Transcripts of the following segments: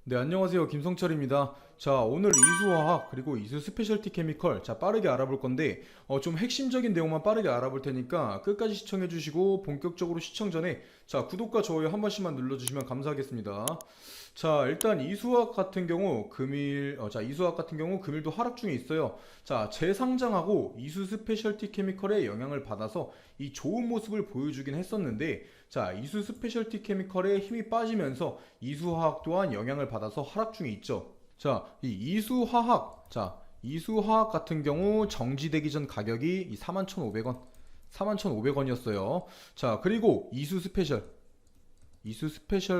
네, 안녕하세요. 김성철입니다. 자, 오늘 이수화학 그리고 이수 스페셜티 케미컬 빠르게 알아볼 건데 좀 핵심적인 내용만 빠르게 알아볼 테니까 끝까지 시청해 주시고 본격적으로 시청 전에 구독과 좋아요 한 번씩만 눌러 주시면 감사하겠습니다. 자, 일단 이수화학 같은 경우 이수화학 같은 경우 금일도 하락 중에 있어요. 자, 재상장하고 이수 스페셜티 케미컬의 영향을 받아서 이 좋은 모습을 보여주긴 했었는데, 자, 이수 스페셜티 케미컬의 힘이 빠지면서 이수화학 또한 영향을 받아서 하락 중에 있죠. 이 이수화학 같은 경우 정지되기 전 가격이 41,500원, 41,500원이었어요. 자, 그리고 이수 스페셜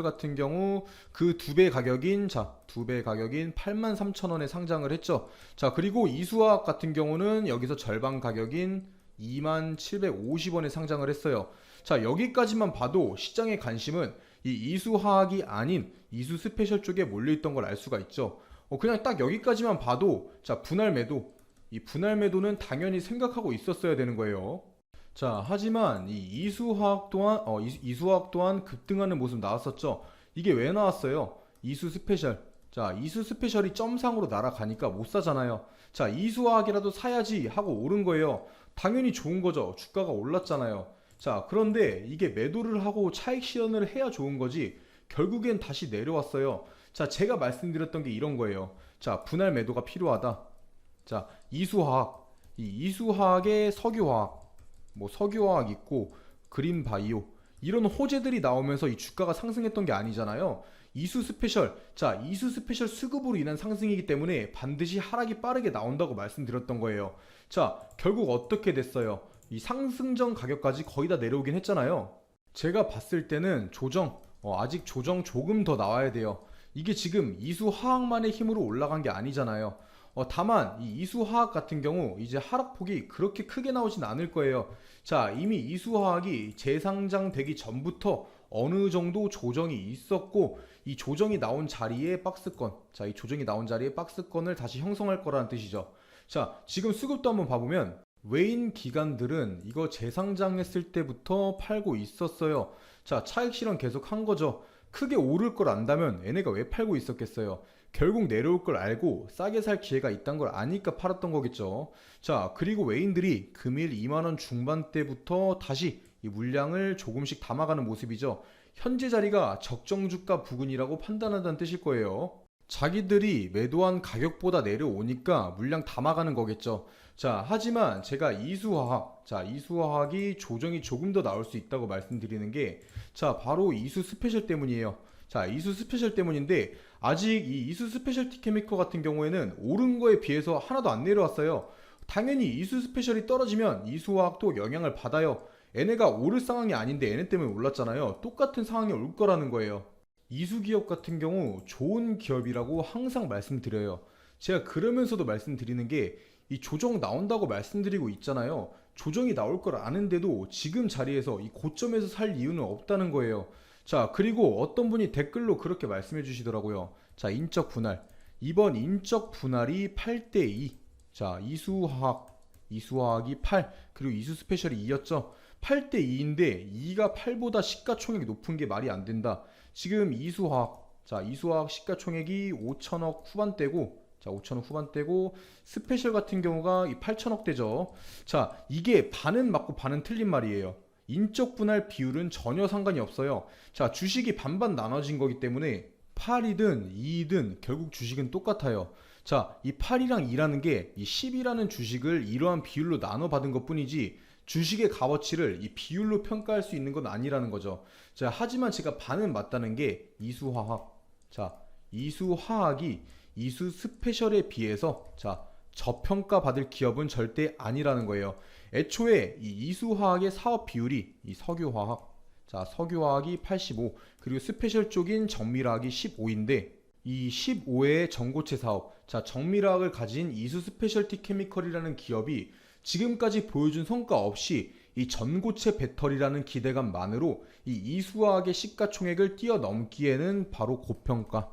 같은 경우 그 두 배 가격인 83,000원에 상장을 했죠. 자, 그리고 이수화학 같은 경우는 여기서 절반 가격인 2750원에 상장을 했어요. 자, 여기까지만 봐도 시장의 관심은 이 이수화학이 아닌 이수 스페셜 쪽에 몰려있던 걸 알 수가 있죠. 그냥 딱 여기까지만 봐도 이 분할 매도는 당연히 생각하고 있었어야 되는 거예요. 자, 하지만 이 이수화학 또한 급등하는 모습 나왔었죠. 이게 왜 나왔어요? 이수 스페셜. 자, 이수 스페셜이 점상으로 날아가니까 못 사잖아요. 자, 이수화학이라도 사야지 하고 오른 거예요. 당연히 좋은 거죠. 주가가 올랐잖아요. 자, 그런데 이게 매도를 하고 차익 실현을 해야 좋은 거지. 결국엔 다시 내려왔어요. 자, 제가 말씀드렸던 게 이런 거예요. 자, 분할 매도가 필요하다. 자, 이수화학의 석유화학, 뭐 석유화학 있고 그린바이오 이런 호재들이 나오면서 이 주가가 상승했던 게 아니잖아요. 이수 스페셜 수급으로 인한 상승이기 때문에 반드시 하락이 빠르게 나온다고 말씀드렸던 거예요. 자, 결국 어떻게 됐어요? 이 상승 전 가격까지 거의 다 내려오긴 했잖아요. 제가 봤을 때는 아직 조정 조금 더 나와야 돼요. 이게 지금 이수화학만의 힘으로 올라간 게 아니잖아요. 다만 이 이수화학 같은 경우 이제 하락폭이 그렇게 크게 나오진 않을 거예요. 자, 이미 이수화학이 재상장되기 전부터 어느 정도 조정이 있었고, 이 조정이 나온 자리에 박스권을 다시 형성할 거라는 뜻이죠. 자, 지금 수급도 한번 봐보면 외인 기관들은 이거 재상장했을 때부터 팔고 있었어요. 자, 차익 실현 계속 한 거죠. 크게 오를 걸 안다면 얘네가 왜 팔고 있었겠어요? 결국 내려올 걸 알고 싸게 살 기회가 있다는 걸 아니까 팔았던 거겠죠. 자, 그리고 외인들이 금일 2만원 중반대부터 다시 이 물량을 조금씩 담아가는 모습이죠. 현재 자리가 적정 주가 부근이라고 판단한다는 뜻일 거예요. 자기들이 매도한 가격보다 내려오니까 물량 담아가는 거겠죠. 자, 하지만 제가 이수화학이 조정이 조금 더 나올 수 있다고 말씀드리는 게, 바로 이수 스페셜 때문이에요. 자, 이수 스페셜 때문인데, 아직 이 이수 스페셜티 케미컬 같은 경우에는 오른 거에 비해서 하나도 안 내려왔어요. 당연히 이수 스페셜이 떨어지면 이수화학도 영향을 받아요. 얘네가 오를 상황이 아닌데 얘네 때문에 올랐잖아요. 똑같은 상황이 올 거라는 거예요. 이수기업 같은 경우 좋은 기업이라고 항상 말씀드려요. 제가 그러면서도 말씀드리는 게, 이 조정 나온다고 말씀드리고 있잖아요. 조정이 나올 걸 아는데도 지금 자리에서 이 고점에서 살 이유는 없다는 거예요. 자, 그리고 어떤 분이 댓글로 그렇게 말씀해 주시더라고요. 자, 인적 분할. 이번 인적 분할이 8대2. 자, 이수화학이 8, 그리고 이수 스페셜이 2였죠. 8대2인데 2가 8보다 시가총액이 높은 게 말이 안 된다. 지금 이수화학 시가총액이 5천억 후반대고, 스페셜 같은 경우가 8천억대죠. 자, 이게 반은 맞고 반은 틀린 말이에요. 인적 분할 비율은 전혀 상관이 없어요. 자, 주식이 반반 나눠진 거기 때문에 8이든 2이든 결국 주식은 똑같아요. 자, 이 8이랑 2라는 게 이 10이라는 주식을 이러한 비율로 나눠 받은 것 뿐이지, 주식의 값어치를 이 비율로 평가할 수 있는 건 아니라는 거죠. 자, 하지만 제가 반은 맞다는 게 이수화학. 자, 이수화학이 이수 스페셜에 비해서 저평가 받을 기업은 절대 아니라는 거예요. 애초에 이 이수화학의 사업 비율이 이 석유화학이 85, 그리고 스페셜 쪽인 정밀화학이 15인데, 이 15의 전고체 사업, 정밀화학을 가진 이수 스페셜티 케미컬이라는 기업이 지금까지 보여준 성과 없이 이 전고체 배터리라는 기대감만으로 이 이수화학의 시가총액을 뛰어넘기에는 바로 고평가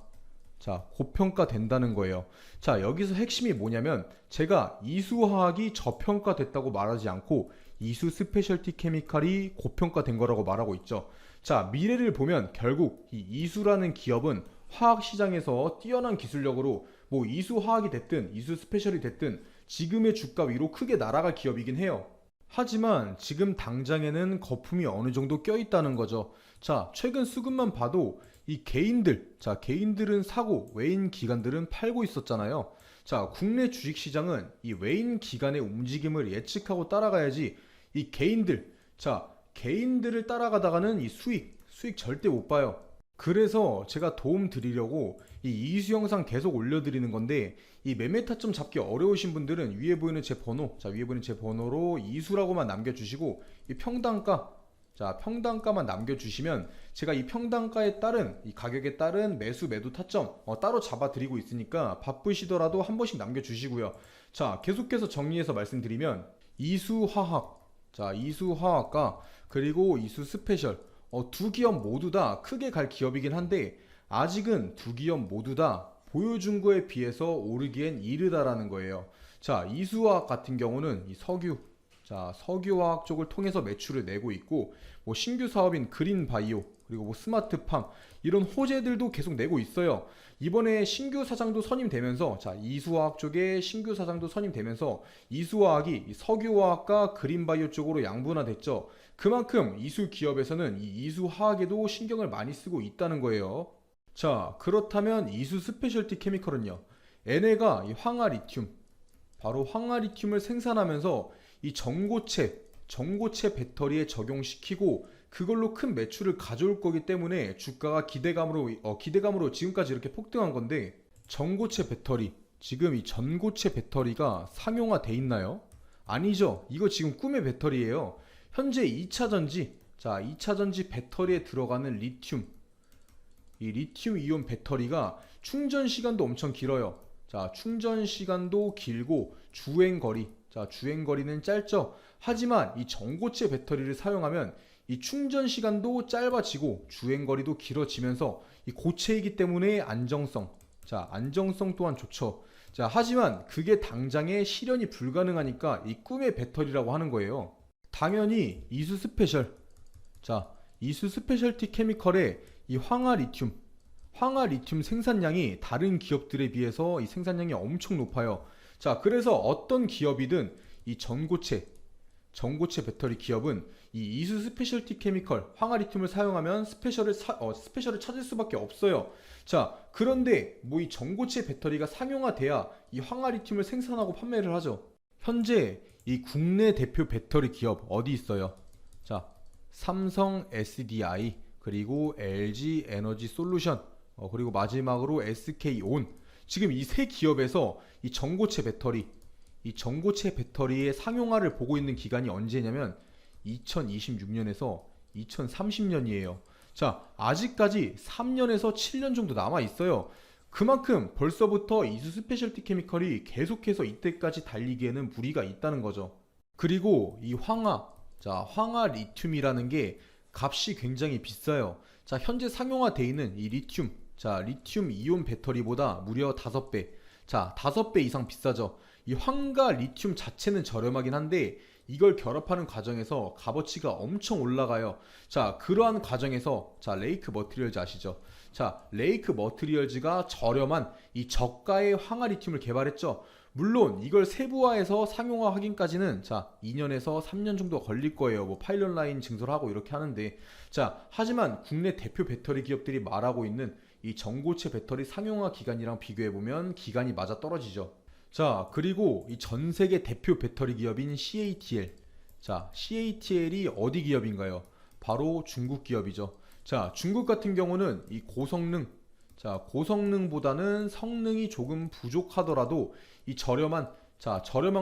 된다는 거예요. 자, 여기서 핵심이 뭐냐면, 제가 이수화학이 저평가됐다고 말하지 않고 이수 스페셜티 케미칼이 고평가된 거라고 말하고 있죠. 자, 미래를 보면 결국 이 이수라는 기업은 화학 시장에서 뛰어난 기술력으로 뭐 이수 화학이 됐든 이수 스페셜이 됐든 지금의 주가 위로 크게 날아갈 기업이긴 해요. 하지만 지금 당장에는 거품이 어느 정도 껴있다는 거죠. 자, 최근 수급만 봐도 이 개인들, 자, 개인들은 사고 외인 기관들은 팔고 있었잖아요. 자, 국내 주식시장은 이 외인 기관의 움직임을 예측하고 따라가야지 이 개인들, 자, 개인들을 따라가다가는 이 수익 절대 못 봐요. 그래서 제가 도움 드리려고 이 이수 영상 계속 올려드리는 건데 이 매매 타점 잡기 어려우신 분들은 위에 보이는 제 번호, 자, 위에 보이는 제 번호로 이수라고만 남겨주시고 이 평단가, 자, 평단가만 남겨주시면 제가 이 평단가에 따른 이 가격에 따른 매수 매도 타점 따로 잡아 드리고 있으니까 바쁘시더라도 한 번씩 남겨주시고요. 자, 계속해서 정리해서 말씀드리면 이수화학, 자, 이수화학과 그리고 이수스페셜 두 기업 모두 다 크게 갈 기업이긴 한데 아직은 두 기업 모두 다 보여준 거에 비해서 오르기엔 이르다라는 거예요. 자, 이수화학 같은 경우는 이 석유, 자, 석유화학 쪽을 통해서 매출을 내고 있고 뭐 신규 사업인 그린바이오 그리고 뭐 스마트팜 이런 호재들도 계속 내고 있어요. 이번에 신규 사장도 선임되면서 자, 이수화학 쪽에 신규 사장도 선임되면서 이수화학이 이 석유화학과 그린바이오 쪽으로 양분화됐죠. 그만큼 이수 기업에서는 이 이수화학에도 신경을 많이 쓰고 있다는 거예요. 자, 그렇다면 이수 스페셜티 케미컬은요. 얘네가 이 황화리튬, 바로 황화리튬을 생산하면서 이 전고체 배터리에 적용시키고 그걸로 큰 매출을 가져올 거기 때문에 주가가 기대감으로 지금까지 이렇게 폭등한 건데 전고체 배터리, 지금 이 전고체 배터리가 상용화돼 있나요? 아니죠. 이거 지금 꿈의 배터리예요. 현재 2차전지, 자, 2차전지 배터리에 들어가는 리튬, 이 리튬 이온 배터리가 충전 시간도 엄청 길어요. 자, 충전 시간도 길고 주행거리, 자, 주행거리는 짧죠. 하지만 이 전고체 배터리를 사용하면 이 충전 시간도 짧아지고 주행거리도 길어지면서 이 고체이기 때문에 안정성, 자, 안정성 또한 좋죠. 자, 하지만 그게 당장에 실현이 불가능하니까 이 꿈의 배터리라고 하는 거예요. 당연히 이수 스페셜, 자, 이수 스페셜티 케미컬의 이 황화리튬 생산량이 다른 기업들에 비해서 이 생산량이 엄청 높아요. 자, 그래서 어떤 기업이든 이 전고체 배터리 기업은 이 이수 스페셜티 케미컬 황화리튬을 사용하면 스페셜을 찾을 수밖에 없어요. 자, 그런데 뭐 이 전고체 배터리가 상용화돼야 이 황화리튬을 생산하고 판매를 하죠. 현재 이 국내 대표 배터리 기업 어디 있어요? 자, 삼성 SDI 그리고 LG 에너지 솔루션 그리고 마지막으로 SK온, 지금 이 세 기업에서 이 전고체 배터리의 상용화를 보고 있는 기간이 언제냐면 2026년에서 2030년이에요. 자, 아직까지 3년에서 7년 정도 남아 있어요. 그만큼 벌써부터 이수 스페셜티 케미컬이 계속해서 이때까지 달리기에는 무리가 있다는 거죠. 그리고 이 황화리튬이라는 게 값이 굉장히 비싸요. 자, 현재 상용화되어 있는 이 리튬, 자, 리튬 이온 배터리보다 무려 5배, 자, 5배 이상 비싸죠. 이 황과 리튬 자체는 저렴하긴 한데 이걸 결합하는 과정에서 값어치가 엄청 올라가요. 자, 그러한 과정에서 자, 레이크 머티리얼즈 아시죠? 자, 레이크 머티리얼즈가 저렴한 이 저가의 황화리튬을 개발했죠. 물론 이걸 세부화해서 상용화 확인까지는 자, 2년에서 3년 정도 걸릴 거예요. 뭐 파일럿 라인 증설하고 이렇게 하는데, 자, 하지만 국내 대표 배터리 기업들이 말하고 있는 이 전고체 배터리 상용화 기간이랑 비교해보면 기간이 맞아 떨어지죠. 자, 그리고 이 전 세계 대표 배터리 기업인 CATL. 자, CATL이 어디 기업인가요? 바로 중국 기업이죠. 자, 중국 같은 경우는 이 고성능보다는 성능이 조금 부족하더라도 이 저렴한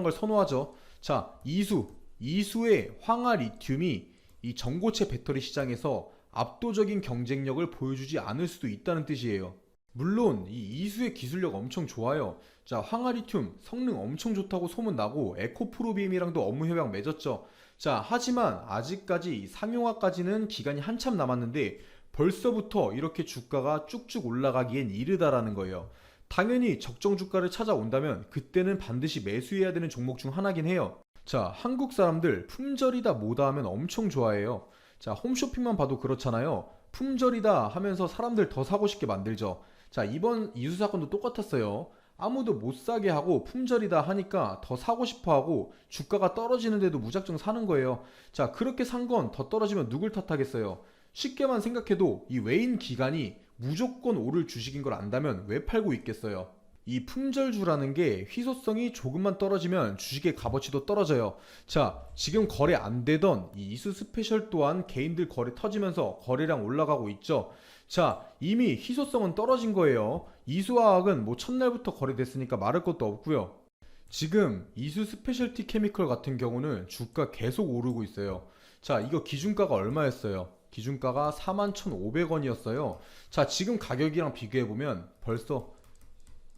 걸 선호하죠. 자, 이수의 황화리튬이 이 전고체 배터리 시장에서 압도적인 경쟁력을 보여주지 않을 수도 있다는 뜻이에요. 물론 이 이수의 기술력 엄청 좋아요. 자, 황화리튬 성능 엄청 좋다고 소문나고 에코프로비움이랑도 업무 협약 맺었죠. 자, 하지만 아직까지 상용화까지는 기간이 한참 남았는데 벌써부터 이렇게 주가가 쭉쭉 올라가기엔 이르다라는 거예요. 당연히 적정 주가를 찾아온다면 그때는 반드시 매수해야 되는 종목 중 하나긴 해요. 자, 한국 사람들 품절이다 뭐다 하면 엄청 좋아해요. 자, 홈쇼핑만 봐도 그렇잖아요. 품절이다 하면서 사람들 더 사고 싶게 만들죠. 자, 이번 이수 사건도 똑같았어요. 아무도 못 사게 하고 품절이다 하니까 더 사고 싶어 하고 주가가 떨어지는데도 무작정 사는 거예요. 자, 그렇게 산 건 더 떨어지면 누굴 탓하겠어요? 쉽게만 생각해도 이 외인 기관이 무조건 오를 주식인 걸 안다면 왜 팔고 있겠어요? 이 품절주라는 게 희소성이 조금만 떨어지면 주식의 값어치도 떨어져요. 자, 지금 거래 안 되던 이 이수 스페셜 또한 개인들 거래 터지면서 거래량 올라가고 있죠. 자, 이미 희소성은 떨어진 거예요. 이수화학은 뭐 첫날부터 거래됐으니까 말할 것도 없고요. 지금 이수 스페셜티 케미컬 같은 경우는 주가 계속 오르고 있어요. 자, 이거 기준가가 얼마였어요? 기준가가 41,500원이었어요. 자, 지금 가격이랑 비교해보면 벌써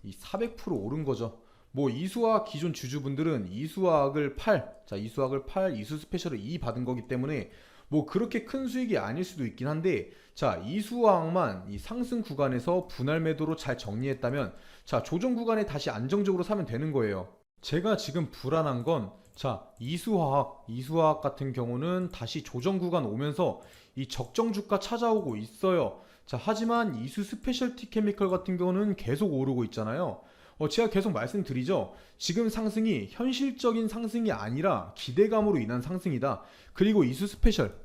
이 400% 오른 거죠. 뭐 이수화학 기존 주주분들은 이수화학을 자, 이수화학을 이수 스페셜을 2 받은 거기 때문에 뭐 그렇게 큰 수익이 아닐 수도 있긴 한데, 자, 이수화학만 이 상승 구간에서 분할 매도로 잘 정리했다면, 자, 조정 구간에 다시 안정적으로 사면 되는 거예요. 제가 지금 불안한 건, 자, 이수화학 같은 경우는 다시 조정 구간 오면서 이 적정 주가 찾아오고 있어요. 자, 하지만 이수 스페셜티 케미컬 같은 경우는 계속 오르고 있잖아요. 제가 계속 말씀드리죠. 지금 상승이 현실적인 상승이 아니라 기대감으로 인한 상승이다. 그리고 이수 스페셜.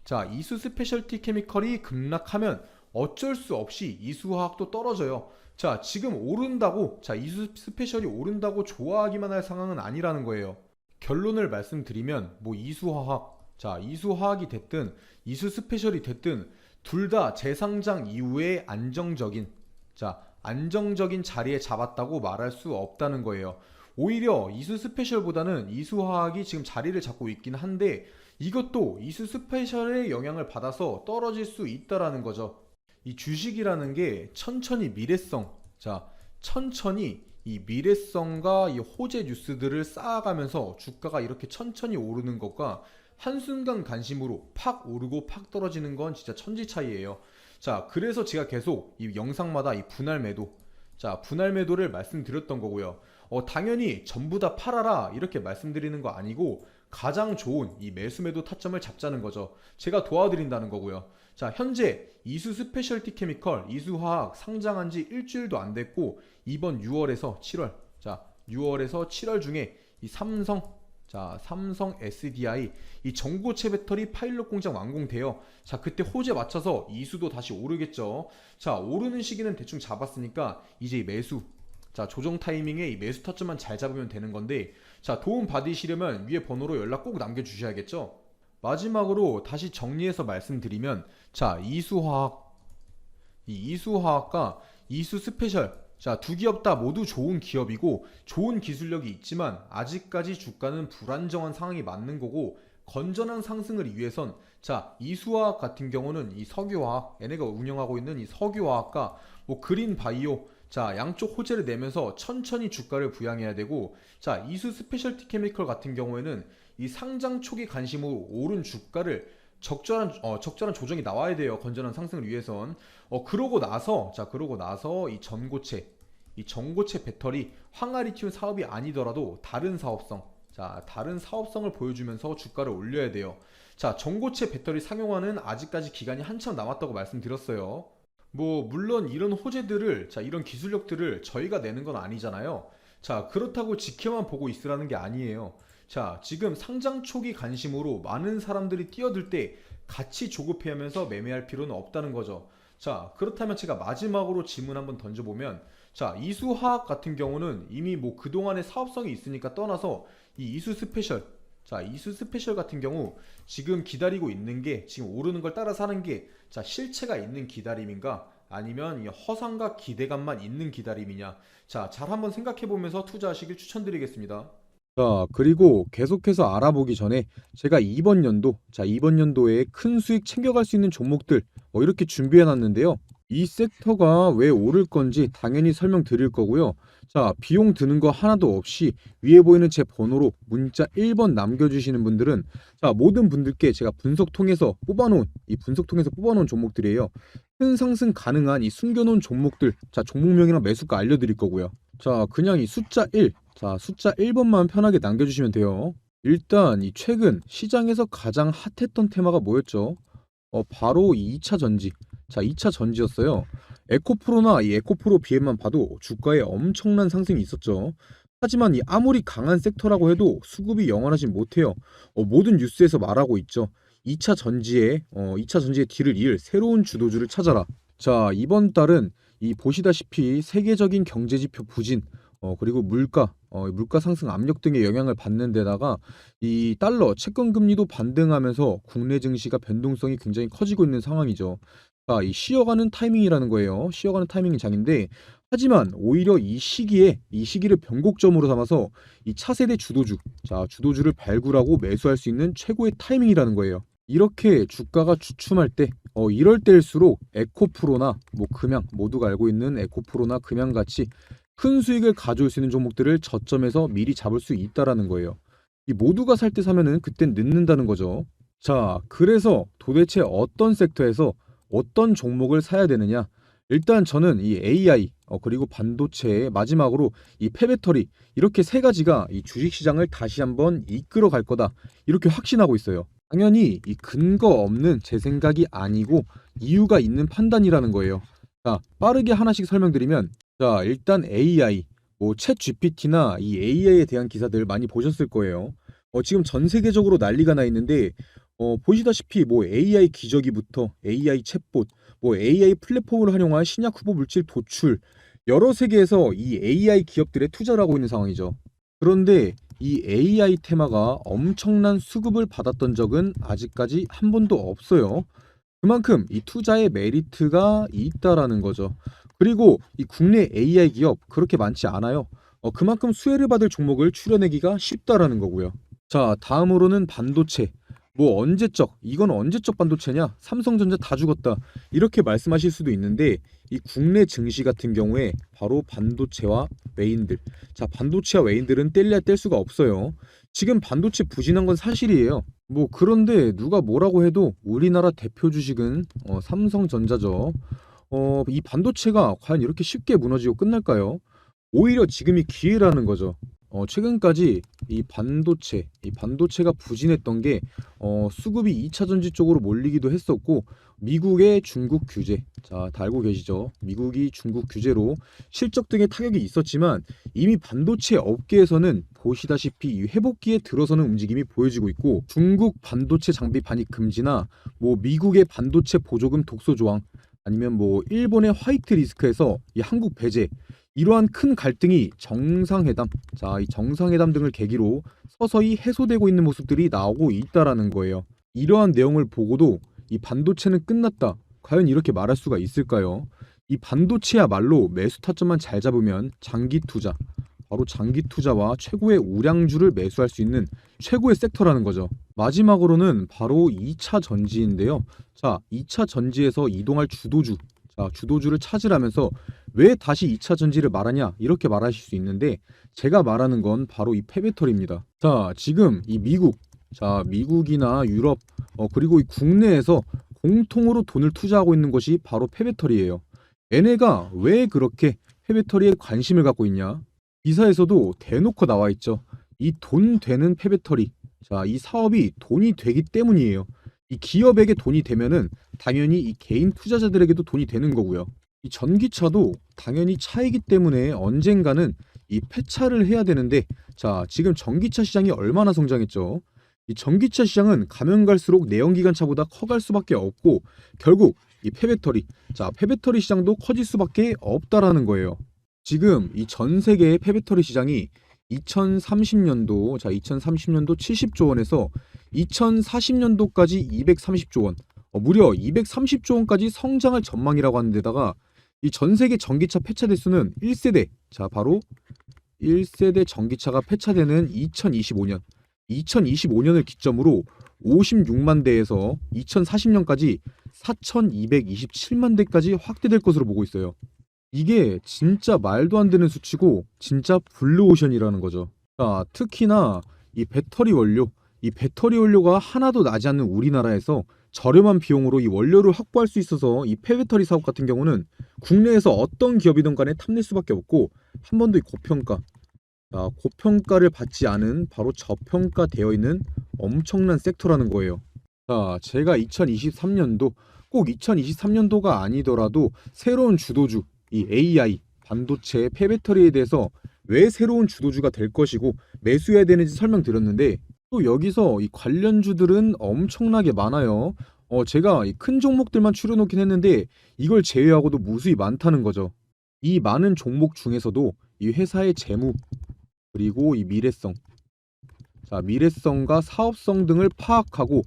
자, 이수 스페셜티 케미컬이 급락하면 어쩔 수 없이 이수화학도 떨어져요. 자, 지금 오른다고, 자, 이수 스페셜이 오른다고 좋아하기만 할 상황은 아니라는 거예요. 결론을 말씀드리면, 뭐 이수화학, 자, 이수화학이 됐든 이수 스페셜이 됐든 둘 다 재상장 이후에 안정적인 자리에 잡았다고 말할 수 없다는 거예요. 오히려 이수 스페셜보다는 이수화학이 지금 자리를 잡고 있긴 한데, 이것도 이수 스페셜의 영향을 받아서 떨어질 수 있다라는 거죠. 이 주식이라는 게 천천히 이 미래성과 이 호재 뉴스들을 쌓아가면서 주가가 이렇게 천천히 오르는 것과 한순간 관심으로 팍 오르고 팍 떨어지는 건 진짜 천지 차이예요. 자, 그래서 제가 계속 이 영상마다 이 분할 매도를 말씀드렸던 거고요. 당연히 전부 다 팔아라 이렇게 말씀드리는 거 아니고, 가장 좋은 이 매수 매도 타점을 잡자는 거죠. 제가 도와드린다는 거고요. 자, 현재 이수 스페셜티 케미컬, 이수화학 상장한 지 일주일도 안 됐고, 이번 6월에서 7월, 자, 6월에서 7월 중에 이 삼성 SDI 이 전고체 배터리 파일럿 공장 완공돼요. 자, 그때 호재 맞춰서 이수도 다시 오르겠죠. 자, 오르는 시기는 대충 잡았으니까 이제 이 매수, 자, 조정 타이밍에 이 매수 타점만 잘 잡으면 되는 건데, 자, 도움 받으시려면 위에 번호로 연락 꼭 남겨주셔야겠죠. 마지막으로 다시 정리해서 말씀드리면, 자, 이수화학과 이수 스페셜, 자, 두 기업 다 모두 좋은 기업이고 좋은 기술력이 있지만 아직까지 주가는 불안정한 상황이 맞는 거고, 건전한 상승을 위해선, 자, 이수화학 같은 경우는 이 석유화학, 얘네가 운영하고 있는 이 석유화학과 뭐 그린바이오, 자, 양쪽 호재를 내면서 천천히 주가를 부양해야 되고, 자, 이수 스페셜티 케미컬 같은 경우에는 이 상장 초기 관심으로 오른 주가를 적절한 조정이 나와야 돼요. 건전한 상승을 위해선. 그러고 나서 이 전고체 배터리 황화리튬 사업이 아니더라도 다른 사업성을 보여주면서 주가를 올려야 돼요. 자, 전고체 배터리 상용화는 아직까지 기간이 한참 남았다고 말씀드렸어요. 뭐 물론 이런 호재들을, 자, 이런 기술력들을 저희가 내는 건 아니잖아요. 자, 그렇다고 지켜만 보고 있으라는 게 아니에요. 자, 지금 상장 초기 관심으로 많은 사람들이 뛰어들 때 같이 조급해하면서 매매할 필요는 없다는 거죠. 자, 그렇다면 제가 마지막으로 질문 한번 던져보면, 자, 이수화학 같은 경우는 이미 뭐 그동안의 사업성이 있으니까 떠나서 이 이수 스페셜, 자, 이수 스페셜 같은 경우 지금 기다리고 있는 게, 지금 오르는 걸 따라 사는 게, 자, 실체가 있는 기다림인가 아니면 이 허상과 기대감만 있는 기다림이냐. 자, 잘 한번 생각해 보면서 투자하시길 추천드리겠습니다. 자, 그리고 계속해서 알아보기 전에 제가 이번 연도에 큰 수익 챙겨갈 수 있는 종목들 이렇게 준비해 놨는데요. 이 섹터가 왜 오를 건지 당연히 설명드릴 거고요. 자, 비용 드는 거 하나도 없이 위에 보이는 제 번호로 문자 1번 남겨주시는 분들은, 자, 모든 분들께 제가 분석 통해서 뽑아놓은 종목들이에요. 큰 상승 가능한 이 숨겨놓은 종목들, 자, 종목명이랑 매수가 알려드릴 거고요. 자, 그냥 이 숫자 1번만 편하게 남겨주시면 돼요. 일단 이 최근 시장에서 가장 핫했던 테마가 뭐였죠? 바로 이 2차 전지. 자, 2차 전지였어요. 에코프로나 이 에코프로 BM만 봐도 주가에 엄청난 상승이 있었죠. 하지만 이 아무리 강한 섹터라고 해도 수급이 영원하진 못해요. 모든 뉴스에서 말하고 있죠. 2차 전지의 뒤를 이을 새로운 주도주를 찾아라. 자, 이번 달은 이 보시다시피 세계적인 경제 지표 부진, 그리고 물가 상승 압력 등의 영향을 받는 데다가 이 달러 채권 금리도 반등하면서 국내 증시가 변동성이 굉장히 커지고 있는 상황이죠. 자, 이 쉬어가는 타이밍이라는 거예요. 쉬어가는 타이밍이 장인데, 하지만 오히려 이 시기를 변곡점으로 삼아서 이 차세대 주도주를 발굴하고 매수할 수 있는 최고의 타이밍이라는 거예요. 이렇게 주가가 주춤할 때, 이럴 때일수록 에코프로나 뭐 금양, 모두가 알고 있는 에코프로나 금양같이 큰 수익을 가져올 수 있는 종목들을 저점에서 미리 잡을 수 있다라는 거예요. 이 모두가 살 때 사면은 그땐 늦는다는 거죠. 자, 그래서 도대체 어떤 섹터에서 어떤 종목을 사야 되느냐? 일단 저는 이 AI, 그리고 반도체, 마지막으로 이 폐배터리, 이렇게 세 가지가 이 주식시장을 다시 한번 이끌어 갈 거다. 이렇게 확신하고 있어요. 당연히 이 근거 없는 제 생각이 아니고 이유가 있는 판단이라는 거예요. 자, 빠르게 하나씩 설명드리면, 자, 일단 AI, 뭐 챗 GPT나 이 AI에 대한 기사들 많이 보셨을 거예요. 지금 전 세계적으로 난리가 나 있는데, 보시다시피 뭐 AI 기저귀부터 AI 챗봇, 뭐 AI 플랫폼을 활용한 신약 후보 물질 도출, 여러 세계에서 이 AI 기업들에 투자를 하고 있는 상황이죠. 그런데 이 AI 테마가 엄청난 수급을 받았던 적은 아직까지 한 번도 없어요. 그만큼 이 투자의 메리트가 있다라는 거죠. 그리고 이 국내 AI 기업 그렇게 많지 않아요. 그만큼 수혜를 받을 종목을 추려내기가 쉽다라는 거고요. 자, 다음으로는 반도체. 뭐 이건 언제적 반도체냐? 삼성전자 다 죽었다. 이렇게 말씀하실 수도 있는데, 이 국내 증시 같은 경우에 바로 반도체와 외인들. 자, 반도체와 외인들은 뗄래야 뗄 수가 없어요. 지금 반도체 부진한 건 사실이에요. 뭐 그런데 누가 뭐라고 해도 우리나라 대표 주식은 삼성전자죠. 이 반도체가 과연 이렇게 쉽게 무너지고 끝날까요? 오히려 지금이 기회라는 거죠. 최근까지 이 반도체가 부진했던 게 수급이 2차 전지 쪽으로 몰리기도 했었고, 미국의 중국 규제, 자, 다 알고 계시죠? 미국이 중국 규제로 실적 등의 타격이 있었지만 이미 반도체 업계에서는 보시다시피 이 회복기에 들어서는 움직임이 보여지고 있고, 중국 반도체 장비 반입 금지나 뭐 미국의 반도체 보조금 독소 조항, 아니면 뭐 일본의 화이트 리스크에서 이 한국 배제, 이러한 큰 갈등이 이 정상회담 등을 계기로 서서히 해소되고 있는 모습들이 나오고 있다라는 거예요. 이러한 내용을 보고도 이 반도체는 끝났다, 과연 이렇게 말할 수가 있을까요? 이 반도체야말로 매수 타점만 잘 잡으면 바로 장기 투자와 최고의 우량주를 매수할 수 있는 최고의 섹터라는 거죠. 마지막으로는 바로 2차 전지인데요. 자, 2차 전지에서 이동할 주도주를 찾으라면서 왜 다시 2차 전지를 말하냐, 이렇게 말하실 수 있는데, 제가 말하는 건 바로 이 폐배터리입니다. 자, 지금 미국이나 유럽, 그리고 이 국내에서 공통으로 돈을 투자하고 있는 것이 바로 폐배터리예요. 얘네가 왜 그렇게 폐배터리에 관심을 갖고 있냐? 기사에서도 대놓고 나와 있죠. 이 돈 되는 폐배터리. 자, 이 사업이 돈이 되기 때문이에요. 이 기업에게 돈이 되면은 당연히 이 개인 투자자들에게도 돈이 되는 거고요. 이 전기차도 당연히 차이기 때문에 언젠가는 이 폐차를 해야 되는데, 자, 지금 전기차 시장이 얼마나 성장했죠? 이 전기차 시장은 가면 갈수록 내연기관차보다 커갈 수밖에 없고, 결국 이 폐배터리 시장도 커질 수밖에 없다라는 거예요. 지금 이 전 세계의 폐배터리 시장이 2030년도 70조 원에서 2040년도까지 230조 원, 무려 230조 원까지 성장할 전망이라고 하는 데다가, 이 전 세계 전기차 폐차 대수는 1세대, 자, 바로 1세대 전기차가 폐차되는 2025년을 기점으로 56만 대에서 2040년까지 4227만 대까지 확대될 것으로 보고 있어요. 이게 진짜 말도 안 되는 수치고 진짜 블루오션이라는 거죠. 자, 특히나 이 배터리 원료가 하나도 나지 않는 우리나라에서 저렴한 비용으로 이 원료를 확보할 수 있어서 이 폐배터리 사업 같은 경우는 국내에서 어떤 기업이든 간에 탐낼 수밖에 없고, 한 번 더 이 고평가를 받지 않은, 바로 저평가되어 있는 엄청난 섹터라는 거예요. 자, 제가 2023년도 꼭 2023년도가 아니더라도 새로운 주도주, 이 AI, 반도체, 폐배터리에 대해서 왜 새로운 주도주가 될 것이고 매수해야 되는지 설명드렸는데, 또 여기서 이 관련주들은 엄청나게 많아요. 제가 이 큰 종목들만 추려놓긴 했는데 이걸 제외하고도 무수히 많다는 거죠. 이 많은 종목 중에서도 이 회사의 재무, 그리고 이 미래성, 자, 미래성과 사업성 등을 파악하고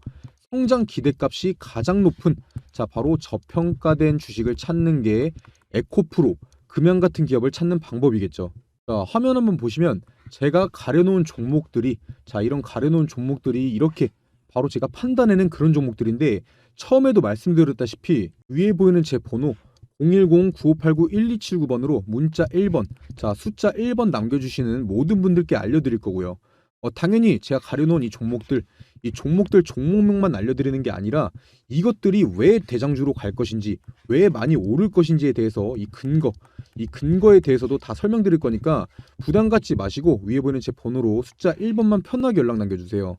성장 기대값이 가장 높은, 자, 바로 저평가된 주식을 찾는 게 에코프로, 금양 같은 기업을 찾는 방법이겠죠. 자, 화면 한번 보시면 제가 가려놓은 종목들이, 자, 이런 가려놓은 종목들이 이렇게 바로 제가 판단해낸 그런 종목들인데, 처음에도 말씀드렸다시피 위에 보이는 제 번호 010-9589-1279번으로 문자 1번, 자, 숫자 1번 남겨주시는 모든 분들께 알려드릴 거고요. 당연히 제가 가려놓은 이 종목들 종목명만 알려드리는 게 아니라 이것들이 왜 대장주로 갈 것인지, 왜 많이 오를 것인지에 대해서 이 근거에 대해서도 다 설명드릴 거니까 부담 갖지 마시고 위에 보이는 제 번호로 숫자 1번만 편하게 연락 남겨주세요.